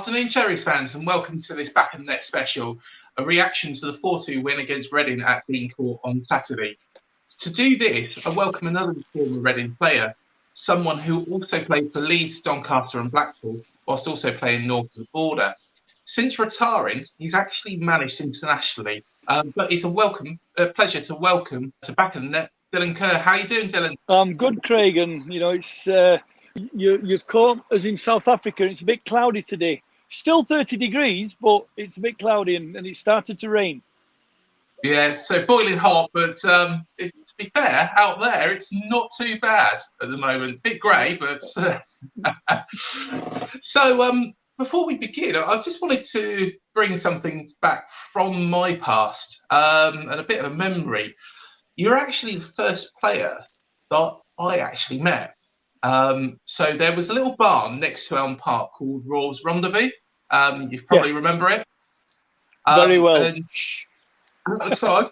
Afternoon, Cherries fans, and welcome to this Back and Net special, a reaction to the 4-2 win against Reading at Dean Court on Saturday. To do this, I welcome another former Reading player, someone who also played for Leeds, Doncaster and Blackpool, whilst also playing north of the border. Since retiring, he's actually managed internationally, but it's a pleasure to welcome to Back and Net, Dylan Kerr. How are you doing, Dylan? I'm good, Craig, and it's you've caught us in South Africa. It's a bit cloudy today. Still 30 degrees, but it's a bit cloudy and it started to rain. Yeah, so boiling hot, but to be fair, out there it's not too bad at the moment. Bit grey, but so before we begin, I just wanted to bring something back from my past and a bit of a memory. You're actually the first player that I actually met. So there was a little barn next to Elm Park called Raw's Rendezvous. You probably remember it. Very well. At the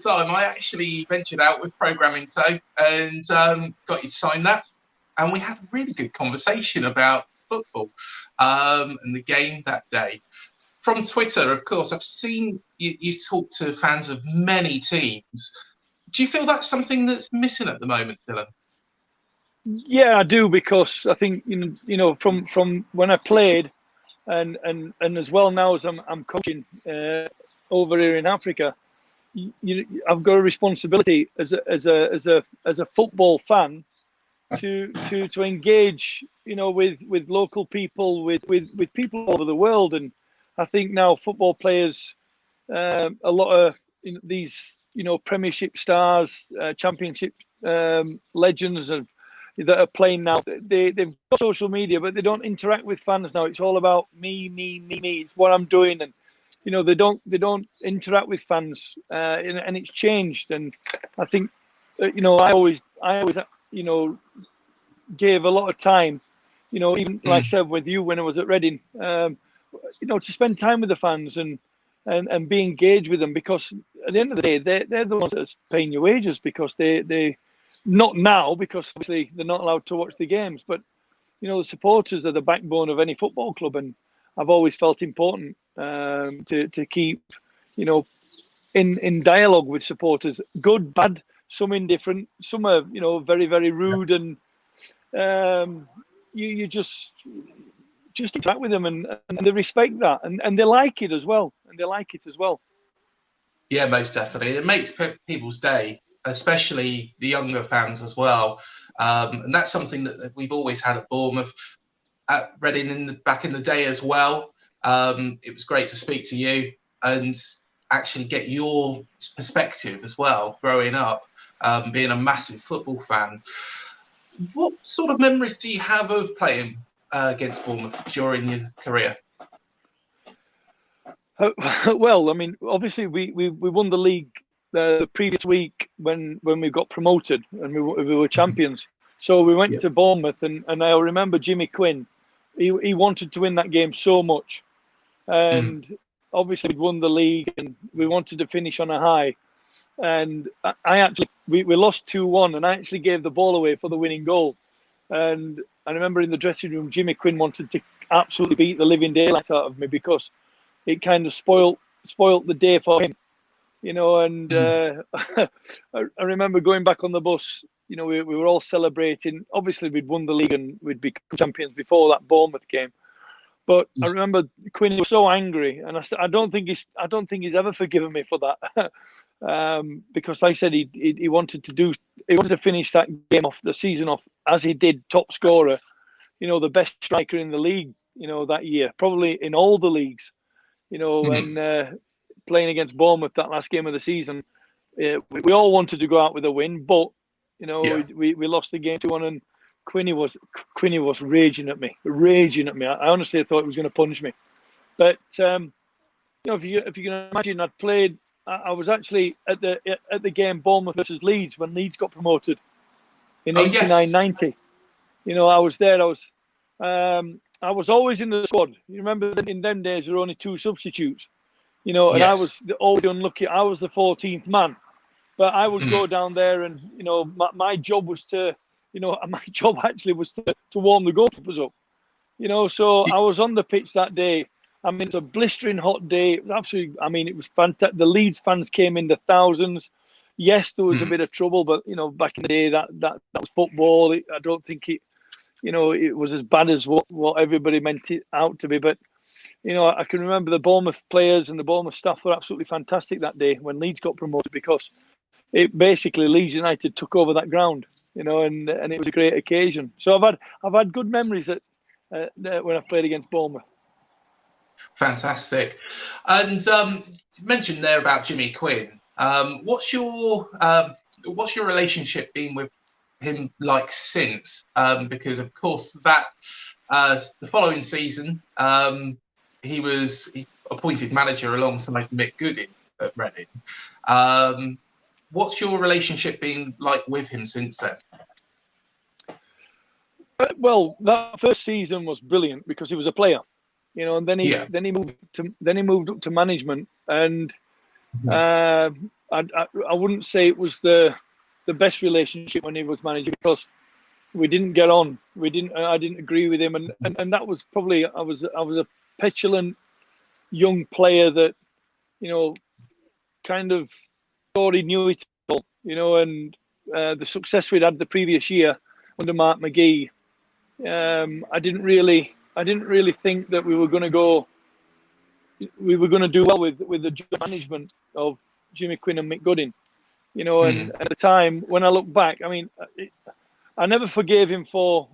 time, I actually ventured out with Programming So and got you to sign that. And we had a really good conversation about football and the game that day. From Twitter, of course, I've seen you talk to fans of many teams. Do you feel that's something that's missing at the moment, Dylan? Yeah, I do, because I think from when I played, and as well now as I'm coaching over here in Africa, I've got a responsibility as a football fan to engage with local people, with people all over the world. And I think now football players, a lot of these Premiership stars, Championship legends that are playing now, they've got social media, but they don't interact with fans now. It's all about me. It's what I'm doing, and they don't interact with fans, and it's changed. And I think I always gave a lot of time, even like I said with you when I was at Reading, to spend time with the fans and be engaged with them, because at the end of the day, they're the ones that's paying your wages, because they not now, because obviously they're not allowed to watch the games, but the supporters are the backbone of any football club, and I've always felt important to keep in dialogue with supporters, good, bad, some indifferent, some are very, very rude, and you just interact with them, and they respect that, and they like it as well, Yeah, most definitely. It makes people's day, especially the younger fans as well. And that's something that we've always had at Bournemouth, at Reading back in the day as well. It was great to speak to you and actually get your perspective as well, growing up, being a massive football fan. What sort of memories do you have of playing against Bournemouth during your career? Well, I mean, obviously we won the league the previous week when we got promoted, and we were champions. So we went to Bournemouth, and I remember Jimmy Quinn. He wanted to win that game so much, and obviously we'd won the league, and we wanted to finish on a high. And I actually we lost 2-1, and I actually gave the ball away for the winning goal. And I remember in the dressing room, Jimmy Quinn wanted to absolutely beat the living daylights out of me, because it kind of spoilt the day for him. And I remember going back on the bus, we were all celebrating. Obviously, we'd won the league and we'd become champions before that Bournemouth game. But I remember Quinn was so angry, and I don't think he's ever forgiven me for that, because, like I said, he wanted to finish that game off, the season off, as he did, top scorer, the best striker in the league, that year, probably in all the leagues, and playing against Bournemouth that last game of the season, we all wanted to go out with a win, but we lost the game 2-1, and Quinny was raging at me. I honestly thought he was going to punish me. But if you can imagine, I was actually at the game Bournemouth versus Leeds when Leeds got promoted in 89-90. I was there. I was always in the squad. You remember in them days there were only 2 substitutes. And I was always unlucky. I was the 14th man, but I would go down there, and my job was to, my job actually was to warm the goalkeepers up. So I was on the pitch that day. I mean, it's a blistering hot day. It was absolutely, I mean, it was fantastic. The Leeds fans came in the thousands. Yes, there was a bit of trouble, but, back in the day, that was football. I don't think it was as bad as what everybody meant it out to be. But, I can remember the Bournemouth players and the Bournemouth staff were absolutely fantastic that day when Leeds got promoted, because it basically Leeds United took over that ground, and it was a great occasion. So I've had good memories when I played against Bournemouth. Fantastic. And you mentioned there about Jimmy Quinn. What's your relationship been with him like since? Because of course that the following season he was appointed manager alongside Mick Goodin at Reading. What's your relationship been like with him since then? Well, that first season was brilliant because he was a player, and then he moved up to management, and I wouldn't say it was the best relationship when he was manager, because we didn't get on. I didn't agree with him, and that was probably I was a petulant young player that kind of thought he knew it all, and the success we'd had the previous year under Mark McGee. I didn't really think that we were going to do well with the management of Jimmy Quinn and Mick Goodin, and at the time when I look back, I mean, I never forgave him for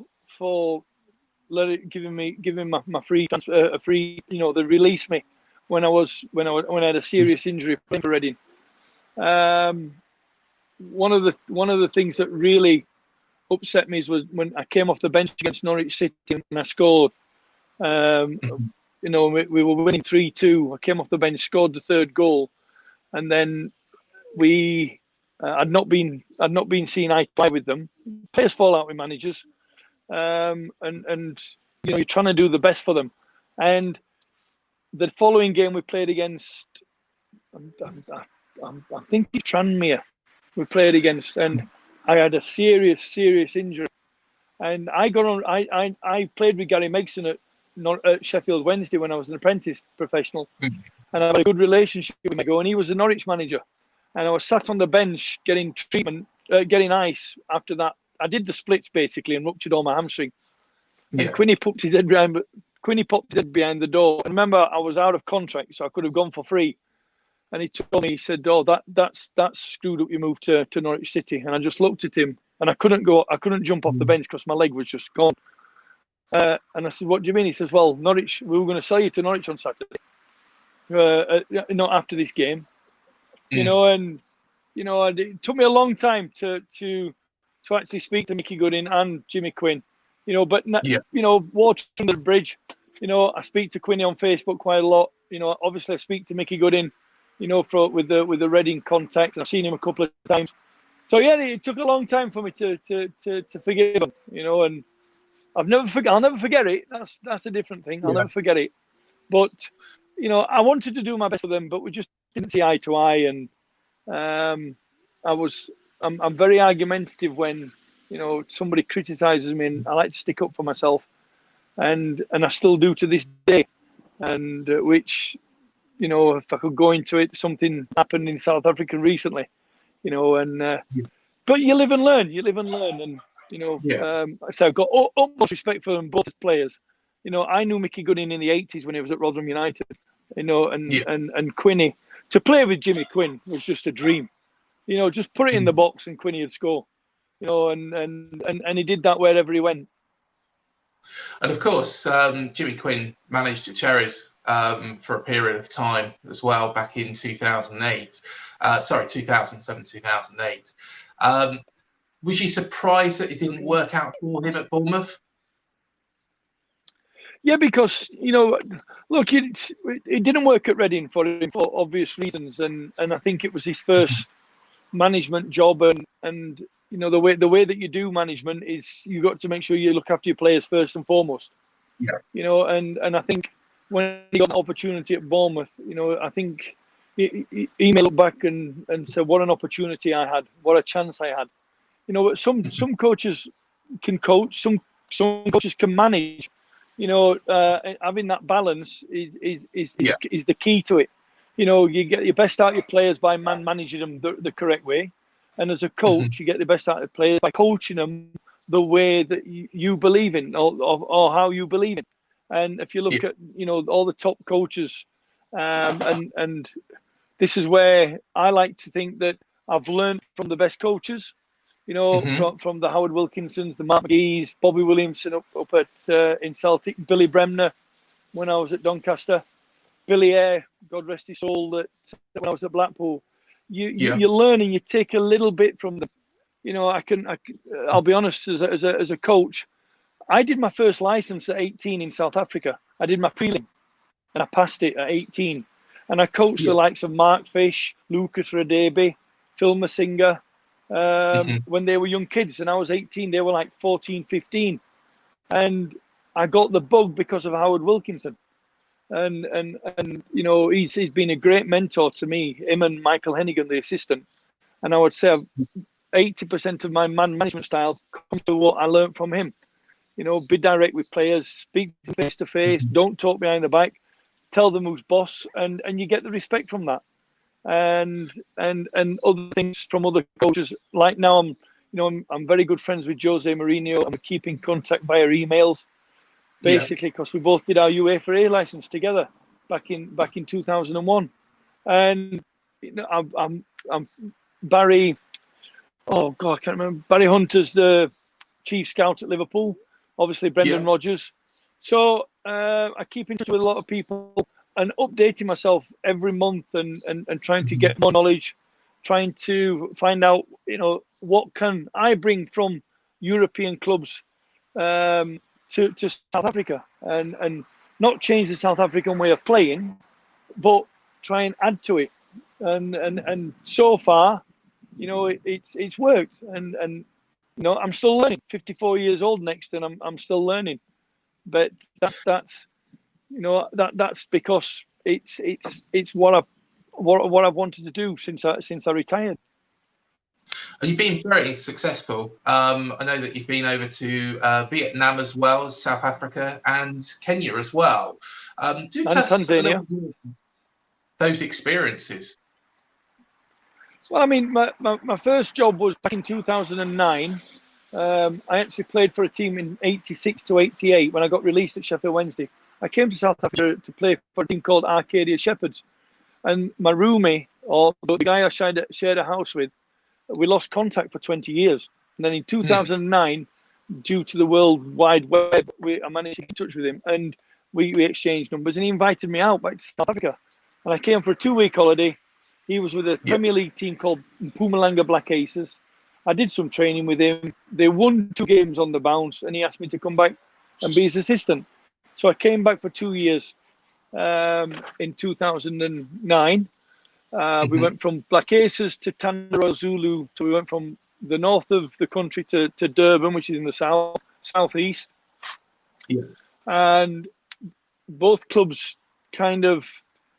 giving my free transfer, they released me when I had a serious injury playing for Reading. One of the things that really upset me was when I came off the bench against Norwich City and I scored. We were winning 3-2. I came off the bench, scored the third goal, and then we had not been seen eye to eye with them. Players fall out with managers, and you're trying to do the best for them. And the following game we played against, I think it's Tranmere. We played against, and I had a serious injury, and I got on. I played with Gary Megson at Sheffield Wednesday when I was an apprentice professional, and I had a good relationship with Mego, and he was the Norwich manager, and I was sat on the bench getting treatment, getting ice after that. I did the splits basically and ruptured all my hamstring. Yeah. And Quinny popped his head behind the door. And remember, I was out of contract, so I could have gone for free. And he told me, he said, "Oh, that's screwed up. You moved to Norwich City." And I just looked at him, and I couldn't jump off the bench because my leg was just gone. And I said, "What do you mean?" He says, "Well, Norwich, we were going to sell you to Norwich on Saturday, not after this game." And it took me a long time to actually speak to Mickey Goodin and Jimmy Quinn, but watching the bridge, I speak to Quinny on Facebook quite a lot. Obviously I speak to Mickey Goodin, with the Reading contact, and I've seen him a couple of times. So yeah, it took a long time for me to forgive him, and I'll never forget it. That's a different thing. I'll never forget it. But I wanted to do my best for them, but we just didn't see eye to eye, and I'm very argumentative when somebody criticizes me, and I like to stick up for myself, and I still do to this day. And which if I could go into it, something happened in South Africa recently, but you live and learn, and so I've got utmost respect for them both as players. I knew Mickey Goodin in the 80s when he was at Rotherham United, and Quinny. To play with Jimmy Quinn was just a dream. Just put it in the box and Quinny would score. And he did that wherever he went. And of course, Jimmy Quinn managed at Cherries for a period of time as well, back in 2008. 2007, 2008. Was you surprised that it didn't work out for him at Bournemouth? Yeah, because look, it didn't work at Reading for him for obvious reasons, and I think it was his first management job, and the way that you do management is you got to make sure you look after your players first and foremost. Yeah. And I think when he got an opportunity at Bournemouth, I think he may look back and say, what an opportunity I had, what a chance I had. Some coaches can coach, some coaches can manage, having that balance is the key to it. You get your best out of your players by managing them the correct way, and as a coach, you get the best out of the players by coaching them the way that you believe in, or how you believe in. And if you look at all the top coaches, and this is where I like to think that I've learned from the best coaches. From the Howard Wilkinsons, the Mark McGee's, Bobby Williamson up at in Celtic, Billy Bremner when I was at Doncaster, Billy Ayre, God rest his soul, that when I was at Blackpool. You learn and you take a little bit from them. I'll be honest, as a coach, I did my first license at 18 in South Africa. I did my prelim and I passed it at 18. And I coached the likes of Mark Fish, Lucas Radebe, Phil Masinga, when they were young kids. And I was 18, they were like 14, 15. And I got the bug because of Howard Wilkinson. And he's been a great mentor to me, him and Michael Hennigan, the assistant. And I would say 80% of my management style comes to what I learned from him. Be direct with players, speak face to face, don't talk behind the back, tell them who's boss, and you get the respect from that. And other things from other coaches. Like now, I'm very good friends with Jose Mourinho, and we keep in contact via emails. Basically, because we both did our UEFA A license together back in 2001, and I'm Barry. Oh God, I can't remember. Barry Hunter's the chief scout at Liverpool. Obviously, Brendan Rodgers. So I keep in touch with a lot of people and updating myself every month and trying to get more knowledge, trying to find out what can I bring from European clubs. To South Africa and not change the South African way of playing, but try and add to it. And so far, it's worked. And I'm still learning. 54 years old next, and I'm still learning. But that's because it's what I've wanted to do since I retired. And you've been very successful. I know that you've been over to Vietnam as well as South Africa and Kenya as well. Do tell us a little more those experiences. Well, I mean, my first job was back in 2009. I actually played for a team in 86 to 88 when I got released at Sheffield Wednesday. I came to South Africa to play for a team called Arcadia Shepherds. And my roomie, or the guy I shared a house with, we lost contact for 20 years. And then in 2009, due to the World Wide Web, I managed to get in touch with him and we exchanged numbers, and he invited me out back to South Africa. And I came for a 2-week holiday. He was with a Premier League team called Mpumalanga Black Aces. I did some training with him. They won 2 games on the bounce, and he asked me to come back and be his assistant. So I came back for 2 years in 2009. We went from Black Aces to Tandero Zulu. So we went from the north of the country to Durban, which is in the southeast. Yeah. And both clubs kind of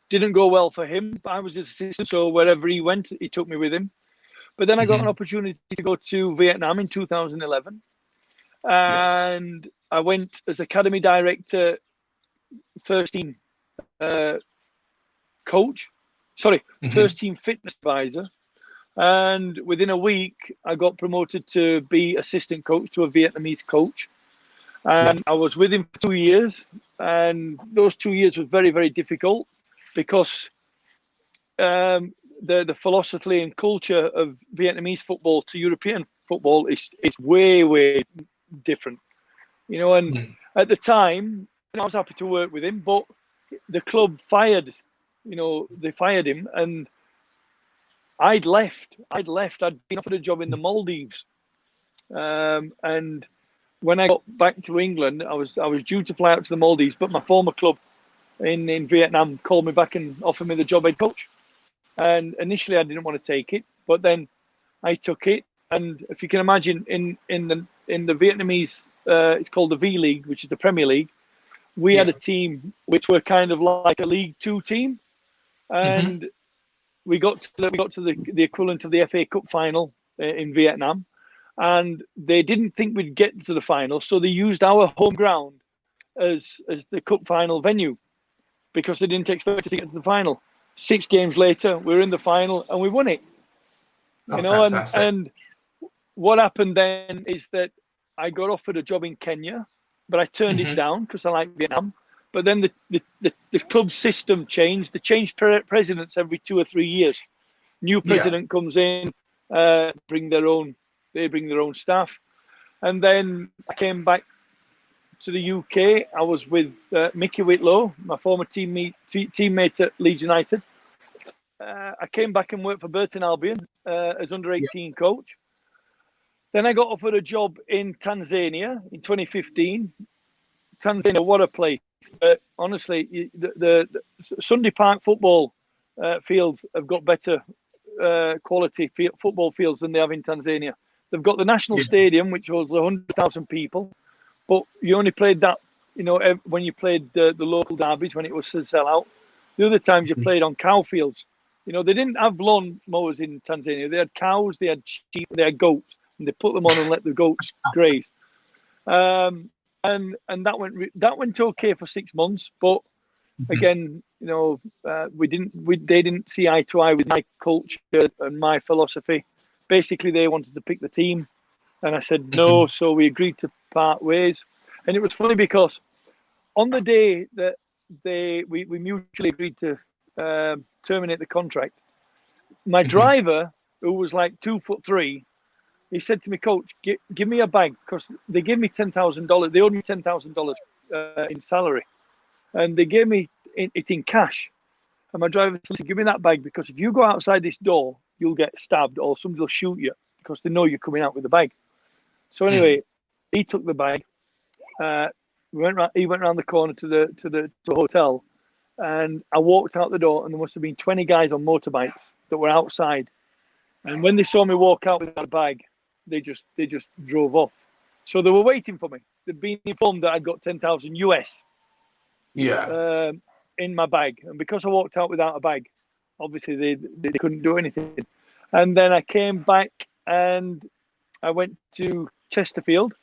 didn't go well for him. I was his assistant, so wherever he went, he took me with him. But then I got an opportunity to go to Vietnam in 2011. And I went as academy director, first team coach. First team fitness advisor. And within a week, I got promoted to be assistant coach to a Vietnamese coach. And I was with him for 2 years. And those 2 years were very, very difficult because the philosophy and culture of Vietnamese football to European football is way, way different. And at the time, I was happy to work with him, but the club they fired him, and I'd left. I'd been offered a job in the Maldives, and when I got back to England, I was due to fly out to the Maldives, but my former club in Vietnam called me back and offered me the job head coach. And initially, I didn't want to take it, but then I took it. And if you can imagine, in the Vietnamese, it's called the V League, which is the Premier League. We had a team which were kind of like a League Two team, and we got to the equivalent of the FA Cup final in Vietnam, and they didn't think we'd get to the final, so they used our home ground as the cup final venue because they didn't expect us to get to the final. 6 games later, we were in the final and we won it. You know, and what happened then is that I got offered a job in Kenya, but I turned it down because I like Vietnam. But then the club system changed. They changed presidents every 2 or 3 years. New president comes in, they bring their own staff. And then I came back to the UK. I was with Mickey Whitlow, my former teammate at Leeds United. I came back and worked for Burton Albion as under-18 coach. Then I got offered a job in Tanzania in 2015. Tanzania, what a place. Honestly, the Sunday Park football fields have got better quality football fields than they have in Tanzania. They've got the national stadium, which holds 100,000 people, but you only played that, you know, when you played the local derbies when it was to sell out. The other times you played on cow fields. You know, they didn't have lawn mowers in Tanzania. They had cows, they had sheep, they had goats, and they put them on and let the goats graze. And that went okay for 6 months, but again, you know, they didn't see eye to eye with my culture and my philosophy. Basically, they wanted to pick the team, and I said no. So we agreed to part ways. And it was funny because on the day that we mutually agreed to terminate the contract, my driver, who was like 2'3", he said to me, "Coach, give me a bag," because they gave me $10,000. They owed me $10,000 in salary, and they gave me it in cash. And my driver said, "Give me that bag, because if you go outside this door, you'll get stabbed or somebody will shoot you because they know you're coming out with the bag." So anyway, he took the bag. He went around the corner to the hotel, and I walked out the door, and there must have been 20 guys on motorbikes that were outside. And when they saw me walk out with that bag, they just drove off. So they were waiting for me. They'd been informed that I'd got 10,000 US in my bag. And because I walked out without a bag, obviously they couldn't do anything. And then I came back and I went to Chesterfield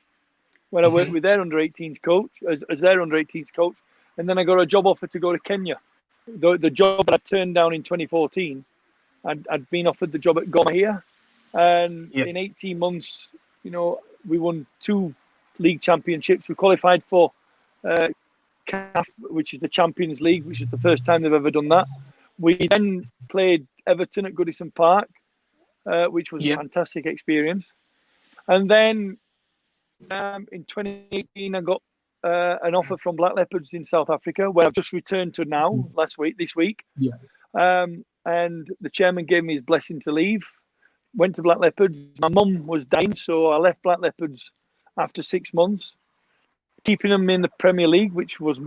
when I worked with their under-18s coach, as their under-18s coach. And then I got a job offer to go to Kenya. The job that I turned down in 2014, I'd been offered the job at Gor Mahia. And in 18 months, you know, we won 2 league championships. We qualified for CAF, which is the Champions League, which is the first time they've ever done that. We then played Everton at Goodison Park, which was a fantastic experience. And then in 2018, I got an offer from Black Leopards in South Africa, where I've just returned to now, this week. And the chairman gave me his blessing to leave. Went to Black Leopards. My mum was dying, so I left Black Leopards after 6 months, keeping them in the Premier League, which was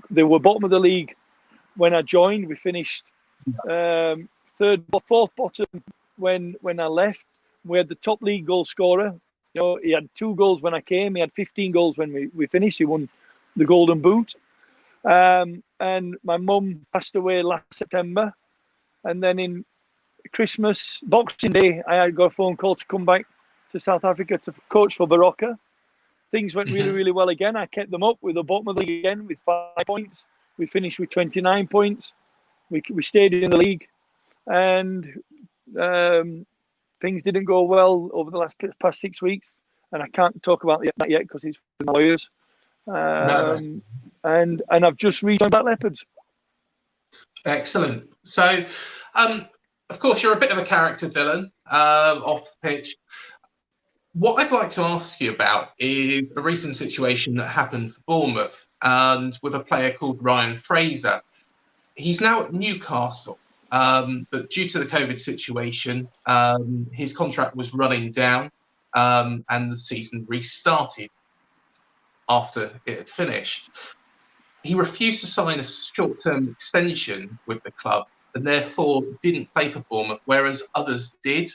they were bottom of the league when I joined. We finished fourth bottom when I left. We had the top league goal scorer. You know, he had 2 goals when I came. He had 15 goals when we finished. He won the Golden Boot. And my mum passed away last September. And then in Christmas, Boxing Day, I had got a phone call to come back to South Africa to coach for Baroka. Things went really, really well again. I kept them up with the bottom of the league again with 5 points. We finished with 29 points. We stayed in the league. And things didn't go well over the past 6 weeks. And I can't talk about that yet because it's with my lawyers. And I've just rejoined Black Leopards. Excellent. So, of course, you're a bit of a character, Dylan, off the pitch. What I'd like to ask you about is a recent situation that happened for Bournemouth and with a player called Ryan Fraser. He's now at Newcastle, but due to the COVID situation, his contract was running down and the season restarted after it had finished. He refused to sign a short-term extension with the club and therefore didn't play for Bournemouth, whereas others did.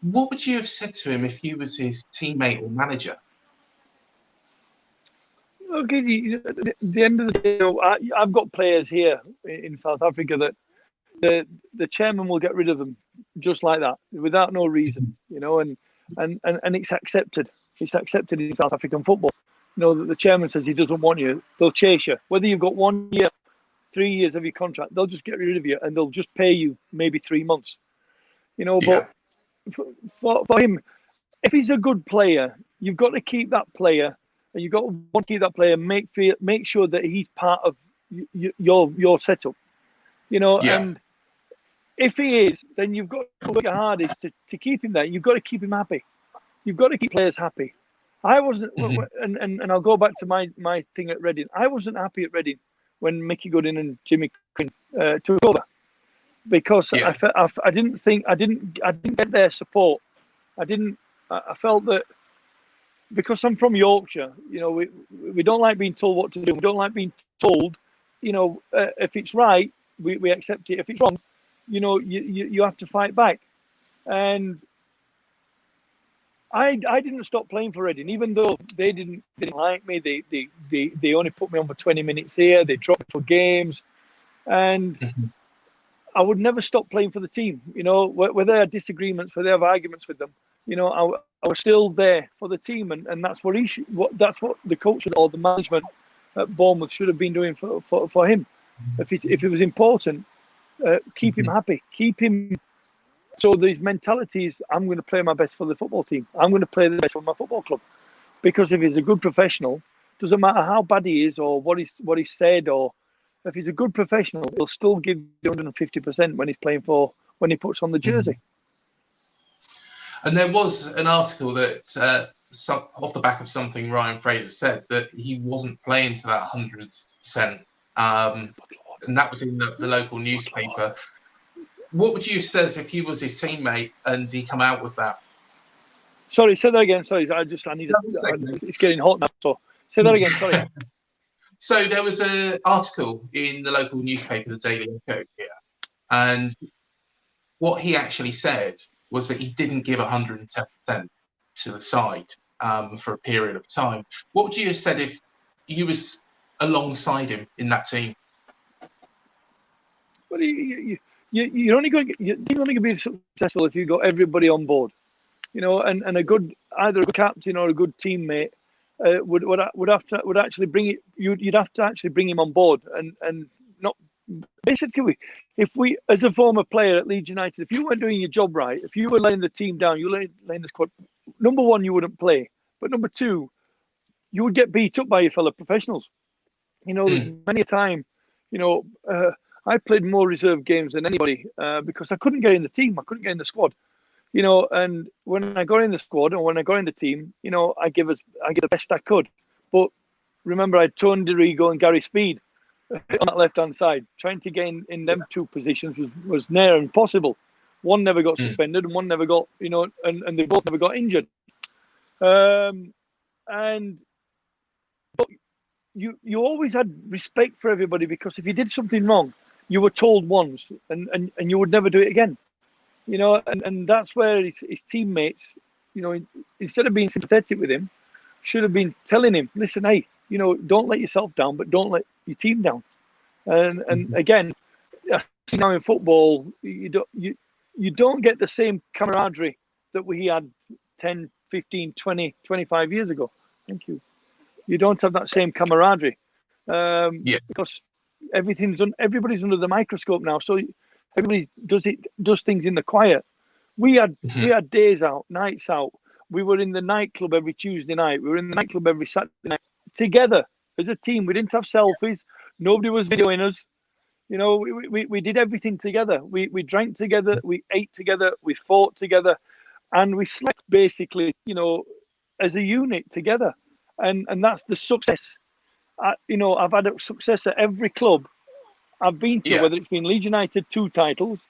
What would you have said to him if you was his teammate or manager? Okay, at the end of the day, I've got players here in South Africa that the chairman will get rid of them just like that, without no reason, you know, and it's accepted. It's accepted in South African football. that the chairman says he doesn't want you, they'll chase you. Whether you've got 1 year, 3 years of your contract, they'll just get rid of you and they'll just pay you maybe 3 months. But for him, if he's a good player, you've got to keep that player, and you've got to want to keep that player. Make sure that he's part of your setup. And if he is, then you've got to work hard to keep him there. You've got to keep him happy. You've got to keep players happy. I wasn't, and I'll go back to my thing at Reading. I wasn't happy at Reading when Mickey Goodin and Jimmy Quinn took over, because I didn't get their support. I felt that because I'm from Yorkshire, we don't like being told what to do. We don't like being told, if it's right, we accept it. If it's wrong, you have to fight back. And I didn't stop playing for Reading, even though they didn't like me. They only put me on for 20 minutes here. They dropped me for games, and I would never stop playing for the team. Whether I had disagreements, whether I have arguments with them, I was still there for the team, and that's what that's what the coach or the management at Bournemouth should have been doing for him. If it was important, keep him happy, keep him. So these mentalities, I'm going to play my best for the football team. I'm going to play the best for my football club, because if he's a good professional, doesn't matter how bad he is or what he's said, or if he's a good professional, he'll still give 150% when he puts on the jersey. And there was an article that, off the back of something Ryan Fraser said, that he wasn't playing to that 100%. And that was in the local newspaper. What would you have said if you was his teammate and he come out with that? Sorry, say that again. Sorry, it's getting hot now. So say that again. Sorry. So there was an article in the local newspaper, the Daily Echo here, and what he actually said was that he didn't give 110% to the side for a period of time. What would you have said if you was alongside him in that team? Well, you're only going to be successful if you got everybody on board, and either a good captain or a good teammate would actually bring it. You'd have to actually bring him on board, and not basically. If we, as a former player at Leeds United, if you weren't doing your job right, if you were laying the team down, you were laying the squad. Number one, you wouldn't play, but number two, you would get beat up by your fellow professionals. There's many a time, I played more reserve games than anybody because I couldn't get in the team. I couldn't get in the squad, and when I got in the squad and when I got in the team, I give the best I could. But remember, I had Tony DeRigo and Gary Speed on that left-hand side. Trying to get in them two positions was near impossible. One never got suspended and one never got, and they both never got injured. But you always had respect for everybody, because if you did something wrong, you were told once, and you would never do it again. And that's where his teammates, instead of being sympathetic with him, should have been telling him, listen, hey, don't let yourself down, but don't let your team down. And again, now in football, you don't get the same camaraderie that we had 10, 15, 20, 25 years ago. Thank you. You don't have that same camaraderie because everybody's under the microscope now. So everybody does things in the quiet. We had days out, nights out. We were in the nightclub every Tuesday night. We were in the nightclub every Saturday night together as a team. We didn't have selfies. Nobody was videoing us. We did everything together. We drank together. We ate together. We fought together, and we slept basically, as a unit together. And that's the success. I've had success at every club I've been to, whether it's been Leeds United 2 titles,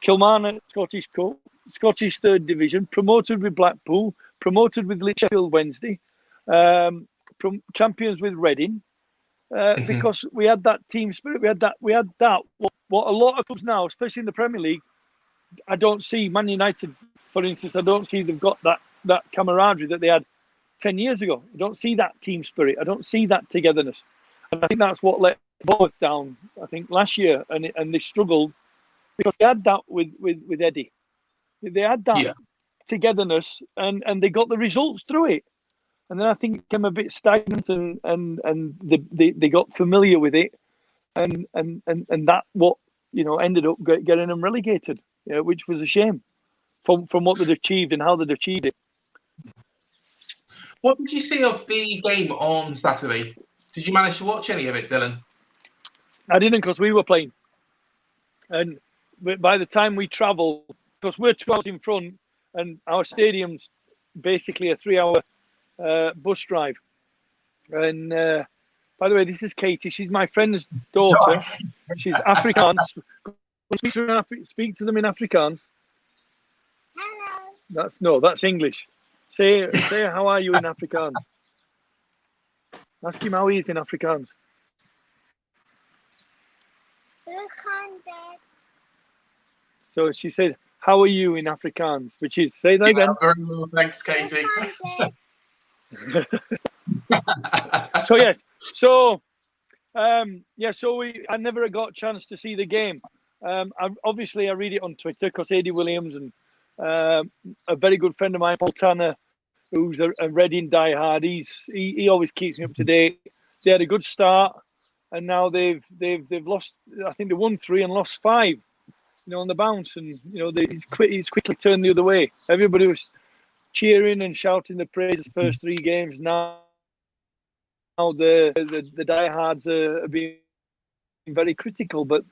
Kilmarnock Scottish Cup, Scottish 3rd Division, promoted with Blackpool, promoted with Sheffield Wednesday, champions with Reading, because we had that team spirit. We had that. What a lot of clubs now, especially in the Premier League, I don't see. Man United, for instance, I don't see they've got that camaraderie that they had 10 years ago. I don't see that team spirit. I don't see that togetherness. And I think that's what let Bournemouth down, I think, last year. And they struggled because they had that with Eddie. They had that togetherness and they got the results through it. and then I think it became a bit stagnant, and they got familiar with it, and that what ended up getting them relegated, which was a shame from what they'd achieved and how they'd achieved it. What did you see of the game on Saturday? Did you manage to watch any of it, Dylan? I didn't, because we were playing, and by the time we travelled, because we're 12 in front, and our stadium's basically a 3-hour bus drive. And by the way, this is Katie. She's my friend's daughter. She's Afrikaans. Speak to them in Afrikaans. Hello. That's English. Say how are you in Afrikaans. Ask him how he is in Afrikaans. So she said, how are you in Afrikaans? Which is, say that again. Very well, thanks, Katie. So I never got a chance to see the game. Obviously, I read it on Twitter because Eddie Williams and a very good friend of mine, Paul Tanner, who's a Reading diehard. He always keeps me up to date. They had a good start, and now they've lost. I think they won 3 and lost 5. On the bounce, and it's quickly turned the other way. Everybody was cheering and shouting the praises the first 3 games. Now the diehards are being very critical. But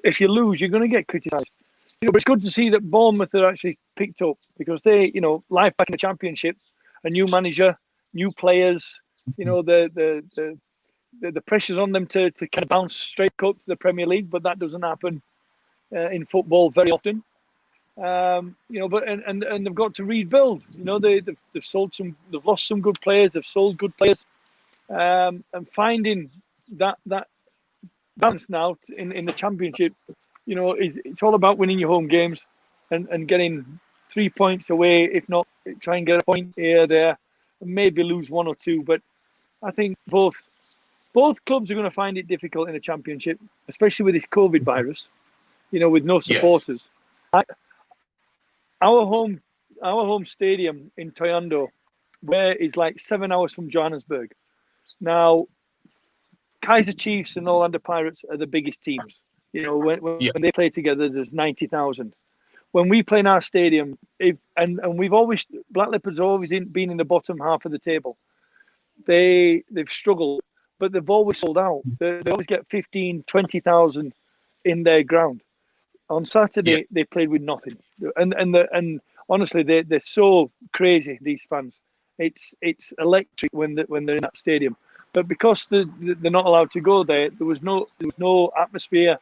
if you lose, you're going to get criticised. But it's good to see that Bournemouth are actually picked up, because they, life back in the Championship, a new manager, new players. The pressure's on them to kind of bounce straight up to the Premier League, but that doesn't happen in football very often. But they've got to rebuild. They've lost some good players, they've sold good players, and finding that balance now in the Championship. It's all about winning your home games and getting 3 points away. If not, try and get a point here, there, and maybe lose 1 or 2. But I think both clubs are going to find it difficult in the Championship, especially with this COVID virus. With no supporters. Yes. Our home stadium in Toyando, where is like 7 hours from Johannesburg. Now, Kaiser Chiefs and Orlando Pirates are the biggest teams. When they play together, there's 90,000. When we play in our stadium, Black Leopards have always been in the bottom half of the table. They've struggled, but they've always sold out. They always get 15, 20,000 in their ground. On Saturday, they played with nothing, and honestly, they're so crazy. These fans, it's electric when they're in that stadium. But because they're not allowed to go there, there was no atmosphere,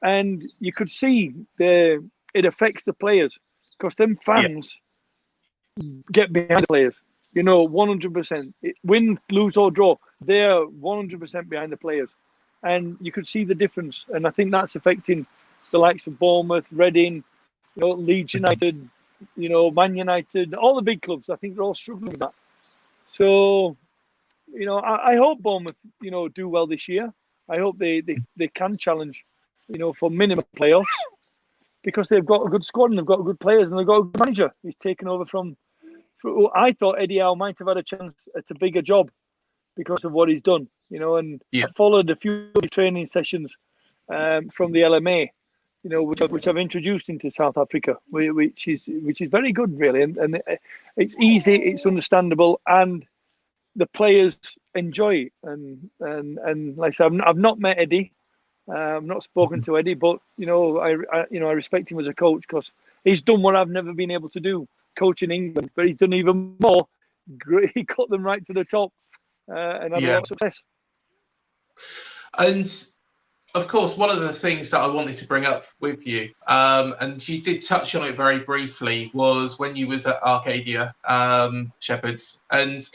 and you could see it affects the players, because them fans get behind the players. 100%. Win, lose or draw, they're 100% behind the players, and you could see the difference. And I think that's affecting the likes of Bournemouth, Reading, Leeds United, Man United, all the big clubs. I think they're all struggling with that. So, I hope Bournemouth, do well this year. I hope they can challenge, for minimum playoffs, because they've got a good squad and they've got good players and they've got a good manager. He's taken over from I thought Eddie Howe might have had a chance at a bigger job because of what he's done, and I followed a few training sessions from the LMA. Which I've introduced into South Africa, which is very good, really, and it's easy, it's understandable, and the players enjoy it. And like I said, I've not met Eddie, I've not spoken to Eddie, but I respect him as a coach, because he's done what I've never been able to do, coaching England, but he's done even more. He got them right to the top, and had a lot of success. And of course, one of the things that I wanted to bring up with you, and you did touch on it very briefly, was when you was at Arcadia Shepherds, and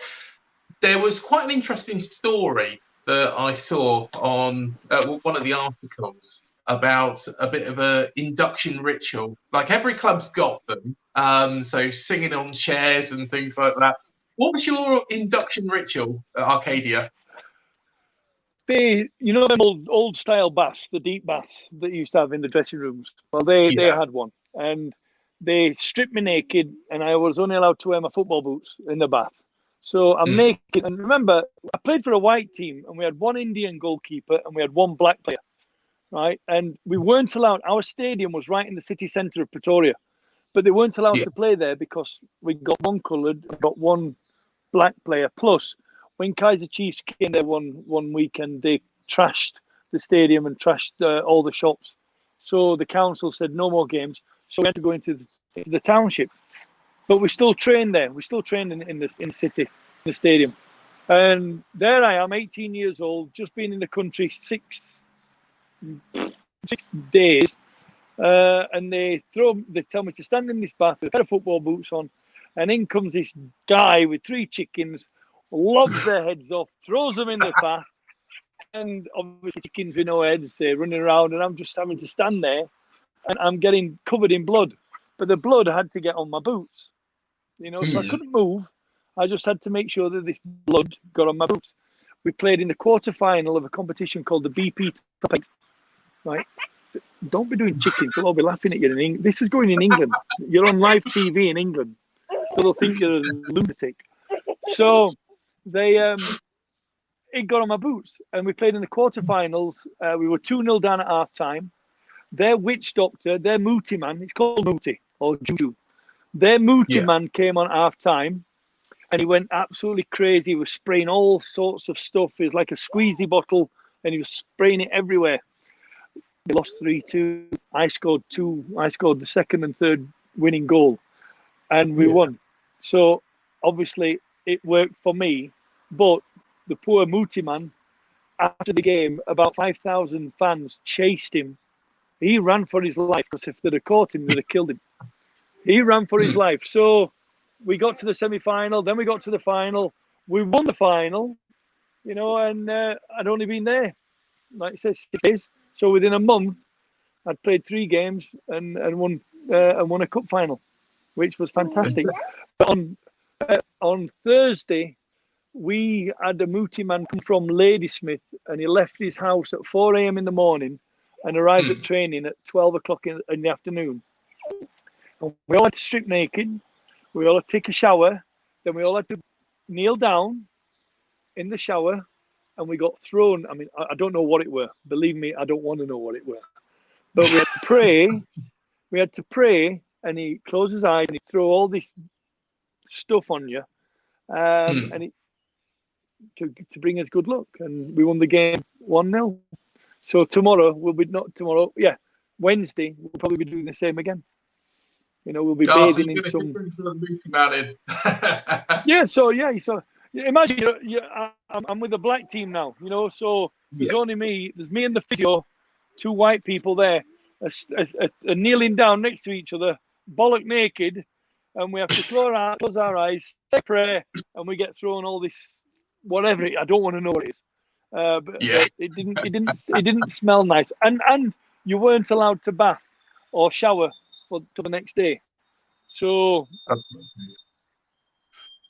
there was quite an interesting story that I saw on one of the articles about a bit of a induction ritual. Like every club's got them, so singing on chairs and things like that. What was your induction ritual at Arcadia? Them old style baths, the deep baths that you used to have in the dressing rooms. Well, they had one, and they stripped me naked, and I was only allowed to wear my football boots in the bath. So I'm making, and remember, I played for a white team, and we had one Indian goalkeeper, and we had one black player, right? And we weren't allowed. Our stadium was right in the city centre of Pretoria, but they weren't allowed to play there because we got one coloured, got one black player. Plus, when Kaiser Chiefs came there one weekend, they trashed the stadium and trashed all the shops. So the council said no more games. So we had to go into the township. But we still trained there. We still trained in the city, in the stadium. And there I am, 18 years old, just been in the country 6 days. And they tell me to stand in this bath with a pair of football boots on. And in comes this guy with 3 chickens, lobs their heads off, throws them in the bath. And obviously chickens with no heads, they're running around. And I'm just having to stand there. And I'm getting covered in blood. But the blood had to get on my boots. So I couldn't move. I just had to make sure that this blood got on my boots. We played in the quarter-final of a competition called the BP Top 8. Right? Don't be doing chickens. They'll all be laughing at you. This is going in England. You're on live TV in England. So they'll think you're a lunatic. So it got on my boots. And we played in the quarter-finals. We were 2-0 down at half-time. Their witch doctor, their Muti man, it's called Muti or Juju. Their Muti man came on half time and he went absolutely crazy. He was spraying all sorts of stuff. It was like a squeezy bottle and he was spraying it everywhere. We lost 3-2. I scored 2. I scored the second and third winning goal and we won. So obviously it worked for me, but the poor Muti man, after the game, about 5,000 fans chased him. He ran for his life because if they'd have caught him, they'd have killed him. He ran for his life. So we got to the semi-final. Then we got to the final. We won the final, and I'd only been there, like I said, 6 days. So within a month, I'd played 3 games and won a cup final, which was fantastic. But on Thursday, we had a Muti man come from Ladysmith and he left his house at 4 a.m. in the morning and arrived at training at 12 o'clock in the afternoon. And we all had to strip naked. We all had to take a shower. Then we all had to kneel down in the shower. And we got thrown. I mean, I don't know what it were. Believe me, I don't want to know what it were. But we had to pray. We had to pray. And he closed his eyes and he threw all this stuff on you. And to bring us good luck. And we won the game 1-0. So Wednesday, we'll probably be doing the same again. We'll be bathing in some. So imagine I'm with the black team now. So there's only me. There's me and the physio, 2 white people there, are kneeling down next to each other, bollock naked, and we have to close our eyes, say a prayer, and we get thrown all this whatever. I don't want to know what it is. But it didn't smell nice, and you weren't allowed to bath or shower till the next day. So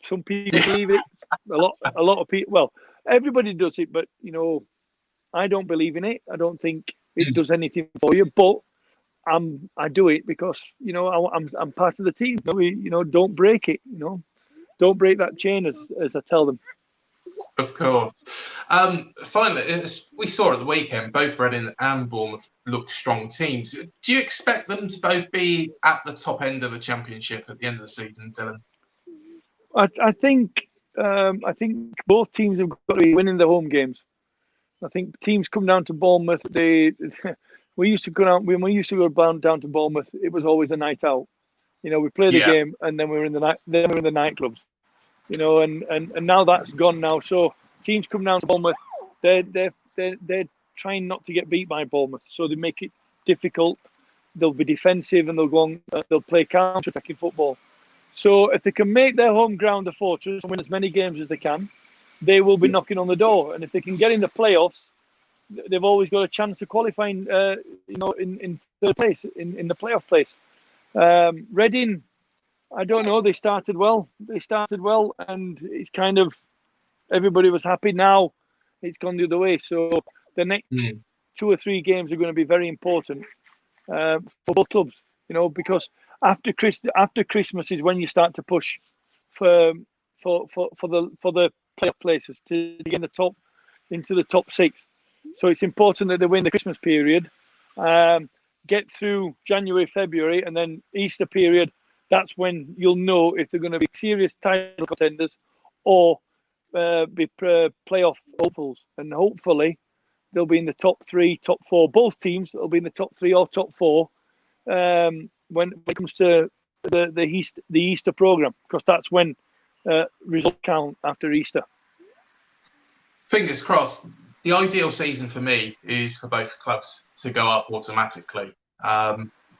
some people believe it. A lot of people. Well, everybody does it, but I don't believe in it. I don't think it does anything for you. But I do it because I'm part of the team. Don't break it. Don't break that chain, as I tell them. Of course. Finally, as we saw at the weekend, both Reading and Bournemouth look strong teams. Do you expect them to both be at the top end of the Championship at the end of the season, Dylan? I think both teams have got to be winning the home games. I think teams come down to Bournemouth. We used to go down when we used to go down to Bournemouth. It was always a night out. We played the game and then we were in the nightclubs. And now that's gone now. So teams come down to Bournemouth. They're trying not to get beat by Bournemouth, so they make it difficult. They'll be defensive and they'll go on. They'll play counter-attacking football. So if they can make their home ground a fortress and win as many games as they can, they will be knocking on the door. And if they can get in the playoffs, they've always got a chance of qualifying. In third place in the playoff place. Reading, I don't know. They started well, and it's kind of everybody was happy. Now it's gone the other way. So the next 2 or 3 games are going to be very important for both clubs. Because after Christmas is when you start to push for for the playoff places to get into the top 6. So it's important that they win the Christmas period, get through January, February, and then Easter period. That's when you'll know if they're going to be serious title contenders or be playoff hopefuls. And hopefully they'll be in the top 3, top 4. Both teams will be in the top 3 or top 4 when it comes to the Easter program, because that's when results count after Easter. Fingers crossed. The ideal season for me is for both clubs to go up automatically.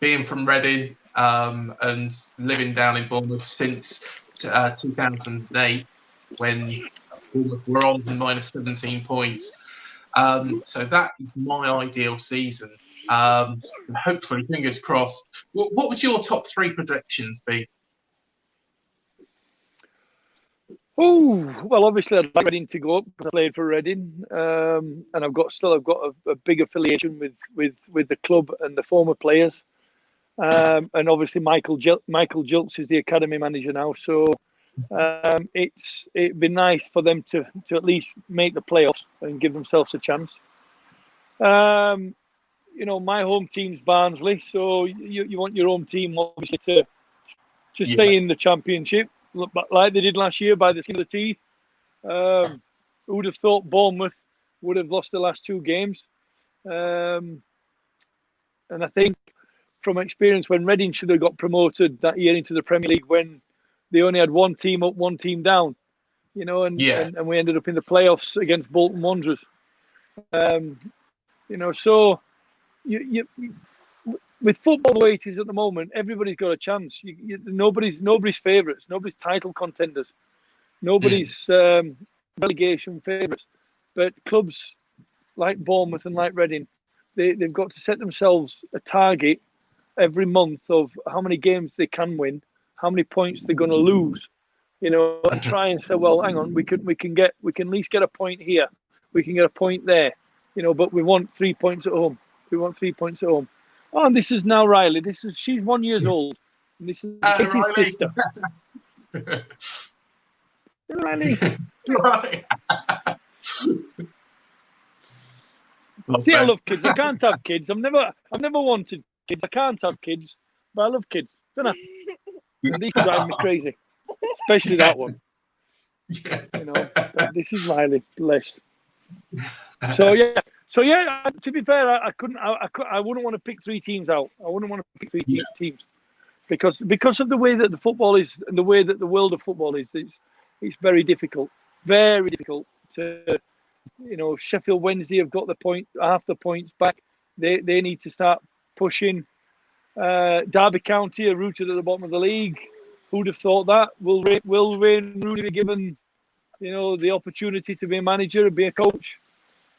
Being from Reading and living down in Bournemouth since 2008, when Bournemouth were on minus 17 points. So that is my ideal season. Hopefully, fingers crossed. What would your top 3 predictions be? Oh, well, obviously I'd like Reading to go up because I played for Reading, and I've got a big affiliation with the club and the former players, and obviously Michael Julks is the academy manager now, so it'd be nice for them to at least make the playoffs and give themselves a chance. My home team's Barnsley, so you want your home team obviously to stay in the Championship, like they did last year by the skin of the teeth. Who would have thought Bournemouth would have lost the last 2 games? And I think from experience, when Reading should have got promoted that year into the Premier League, when they only had 1 team up, 1 team down, and we ended up in the playoffs against Bolton Wanderers. So you with football the way it is at the moment, everybody's got a chance. Nobody's favourites, nobody's title contenders, nobody's relegation favourites. But clubs like Bournemouth and like Reading, they've got to set themselves a target every month of how many games they can win, how many points they're going to lose, and try and say, well, hang on, we can at least get a point here, we can get a point there, but we want 3 points at home. We want 3 points at home. Oh, and this is now Riley. She's 1 year old. And this is Katie's sister. Riley. Right. See, I love kids. I can't have kids. I've never wanted kids. I can't have kids, but I love kids, don't I? And these drive me crazy, especially that one. But this is Riley, bless. So yeah. To be fair, I wouldn't want to pick 3 teams out. I wouldn't want to pick 3 teams because of the way that the football is and the way that the world of football is. It's very difficult to. Sheffield Wednesday have got half the points back. They need to start pushing. Derby County are rooted at the bottom of the league. Who'd have thought that? Will Wayne Rooney be given, the opportunity to be a manager and be a coach?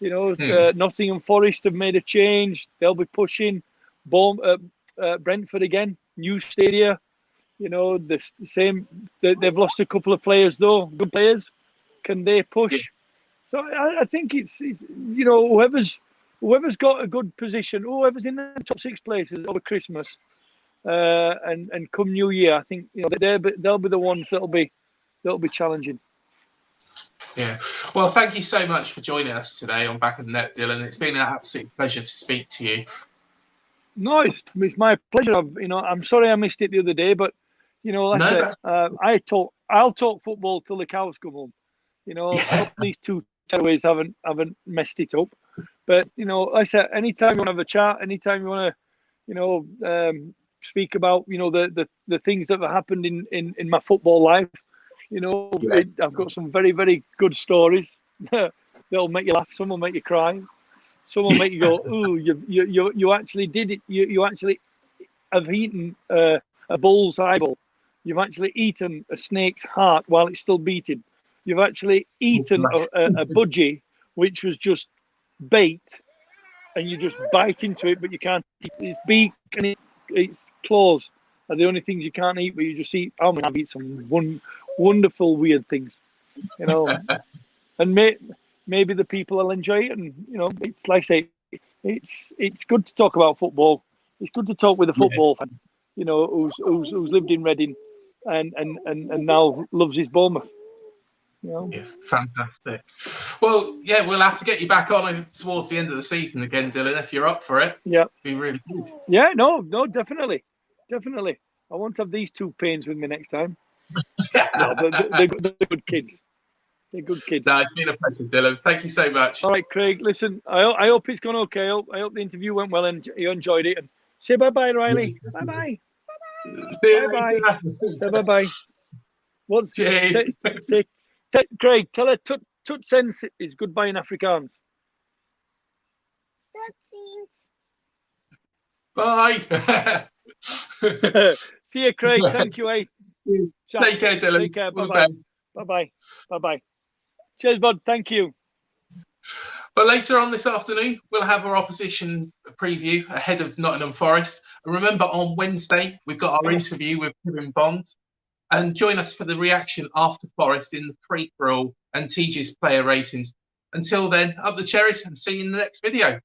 Nottingham Forest have made a change. They'll be pushing. Brentford again, new stadia. The same. They've lost a couple of players though, good players. Can they push? So I think it's whoever's got a good position, whoever's in the top 6 places over Christmas, and come New Year, I think they'll be the ones that'll be challenging. Yeah. Well, thank you so much for joining us today on Back of the Net, Dylan. It's been an absolute pleasure to speak to you. No, it's my pleasure. I'm sorry I missed it the other day, but I'll talk football till the cows come home. These 2 takeaways haven't messed it up. But like I said, anytime you want to have a chat, anytime you want to, speak about the things that have happened in my football life. I've got some very, very good stories that'll make you laugh. Some will make you cry. Some will make you go, "Ooh, you actually did it. You actually have eaten a bull's eyeball. You've actually eaten a snake's heart while it's still beating. You've actually eaten a budgie which was just bait, and you just bite into it, but you can't eat its beak and its claws are the only things you can't eat, but you just eat. I've eaten some wonderful weird things, and maybe the people will enjoy it. And it's like I say, it's good to talk about football. It's good to talk with a football fan, who's lived in Reading and now loves his Bournemouth. You know? Yeah, fantastic. Well, yeah, we'll have to get you back on towards the end of the season again, Dylan, if you're up for it. Yeah. Be really good. Yeah, no, definitely. I won't have these two pains with me next time. No, they're good kids. They're good kids. No, it's been a pleasure, Dylan. Thank you so much. All right, Craig. Listen, I hope it's gone okay. I hope the interview went well and you enjoyed it. And say bye-bye, Riley. Bye-bye. Bye-bye. Say bye-bye. What's Cheers. Craig, tell her tut sense is goodbye in Afrikaans. Bye. See you, Craig. Thank you, eh? Take care, Dylan. Take care. Bye-bye. Bye-bye. Bye-bye. Cheers, bud. Thank you. But later on this afternoon, we'll have our opposition preview ahead of Nottingham Forest. And remember, on Wednesday, we've got our interview with Kevin Bond. And join us for the reaction after Forest in the free-for-all and TG's player ratings. Until then, up the cherries and see you in the next video.